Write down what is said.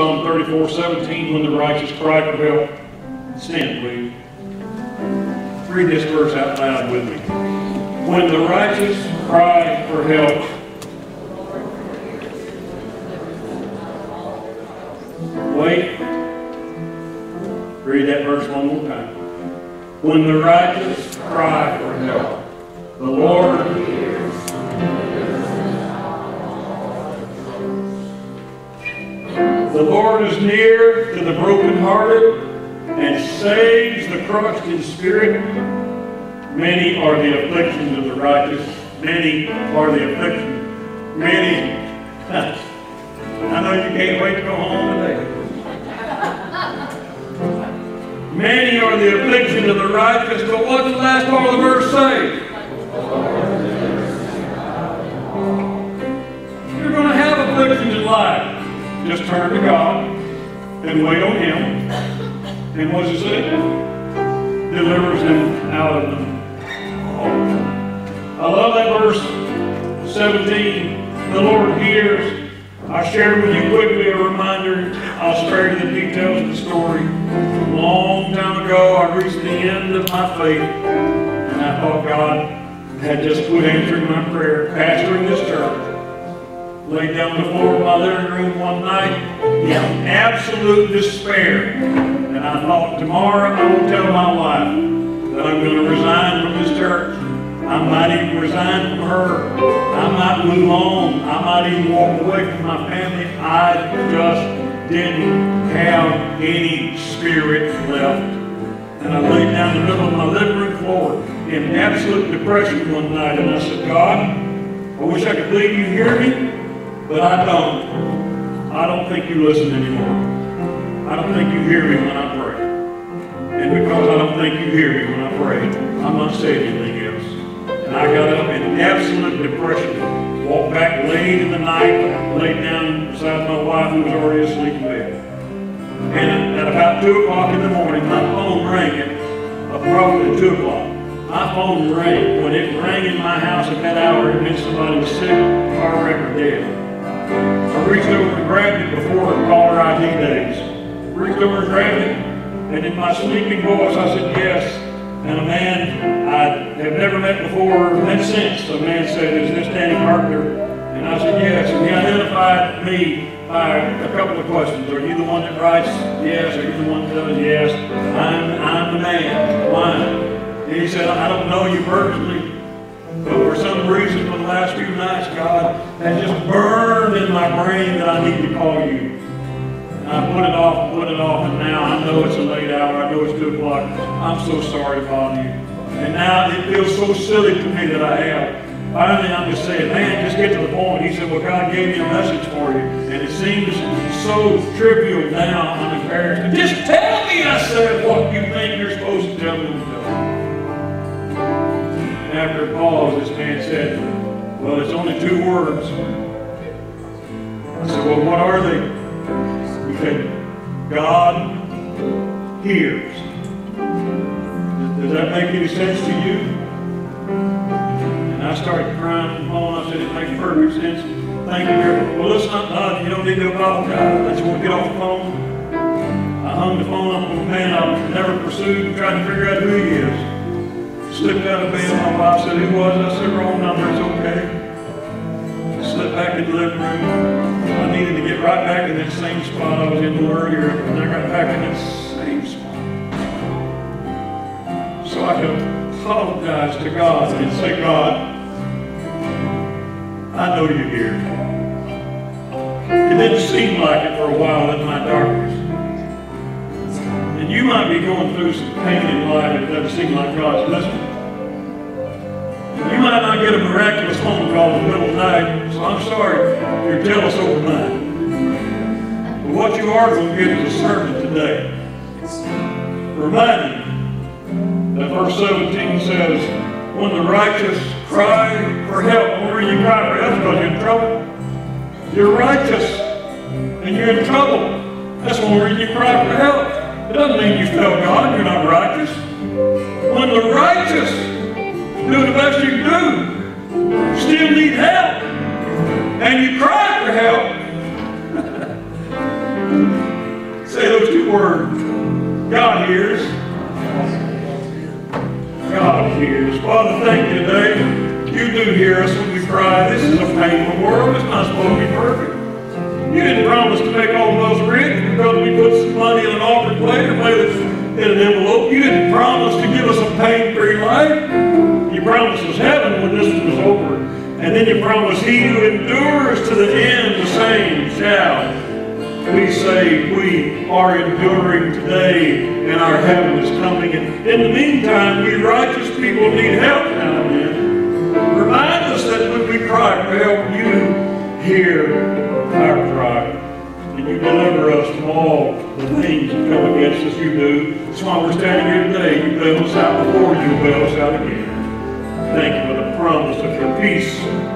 Psalm 34:17, when the righteous cry for help. Stand, please. Read this verse out loud with me. When the righteous cry for help. Wait. Read that verse one more time. When the righteous cry for help, the Lord hears. The Lord is near to the brokenhearted and saves the crushed in spirit. Many are the afflictions of the righteous. Many are the afflictions. Many. I know you can't wait to go home today. Many are the afflictions of the righteous, but what does the last part of the verse say? You're going to have afflictions in life. Just turn to God and wait on Him. And what does it say? Delivers them out of them. I love that verse 17. The Lord hears. I shared with you quickly a reminder. I'll spare you the details of the story. A long time ago, I reached the end of my faith, and I thought God had just quit answering my prayer. Pastoring this church, laid down on the floor of my living room one night in absolute despair, and I thought, tomorrow I will tell my wife that I'm going to resign from this church. I might even resign from her. I might move on. I might even walk away from my family. I just didn't have any spirit left. And I laid down in the middle of my living room floor in absolute depression one night, and I said, God, I wish I could believe you hear me, but I don't. I don't think you listen anymore. I don't think you hear me when I pray. And because I don't think you hear me when I pray, I'm not saying anything else. And I got up in absolute depression, walked back late in the night, laid down beside my wife who was already asleep in bed. And at about 2 o'clock in the morning, my phone rang at probably 2 o'clock. My phone rang. When it rang in my house at that hour, it meant somebody was sick, car wreck, or dead. I reached over and grabbed it before caller ID days. Reached over and grabbed it, and in my sleeping voice I said yes. And a man I have never met before, met since, a man said, is this Danny Carpenter? And I said yes. And he identified me by a couple of questions. Are you the one that writes? Yes. Are you the one that does? Yes. I'm the man. Why? And he said, I don't know you personally, but for some reason for the last few nights, God has just burned in my brain that I need to call you. I put it off, and now I know it's a late hour. I know it's 2 o'clock. I'm so sorry to bother you. And now it feels so silly to me that I have. Finally, I'm just saying, man, just get to the point. He said, well, God gave me a message for you. And it seems so trivial now. I'm embarrassed. Just tell me, I said, what you think you're supposed to tell me. And after a pause, this man said, well, it's only 2 words. I said, well, what are they? He said, God hears. Does that make any sense to you? And I started crying on the phone. I said, it makes perfect sense. Thank you very much. Well, listen up, God. You don't need to apologize. I just want to get off the phone. I hung the phone up on a man I've never pursued and tried to figure out who he is. Slipped out of bed. My wife said, who was it? I said, wrong number. It's okay. Slipped back in the living room. I needed to get right back in that same spot I was in a little earlier, and I got back in that same spot. So I could apologize to God and say, God, I know you're here. It didn't seem like it for a while in my darkness. And you might be going through some pain in life and it doesn't seem like God's listening. You might not get a miraculous phone call in the middle of the night, so I'm sorry you're jealous over mine. But what you are going to get is a sermon today. Reminding that verse 17 says, when the righteous cry for help, whenever you cry for help because you're in trouble, you're righteous and you're in trouble. That's one reason you cry for help. It doesn't mean you fail God, you're not righteous. When the righteous do the best you can do, still need help, and you cry for help, God hears. God hears. Father, thank you today. You do hear us when we cry. This is a painful world. It's not supposed to be perfect. You didn't promise to make all of us rich because we put some money in an offering plate or put it in an envelope. You didn't promise to give us a pain-free life. You promised us heaven when this was over. And then you promised he who endures to the end, the same shall be saved. We are enduring today, and our heaven is coming. And in the meantime, we righteous people need help now and then. Remind us that when we cry for help, you hear our cry. And you deliver us from all the things that come against us. You do. That's why we're standing here today. You bail us out before, you bail us out again. Thank you for the promise of your peace.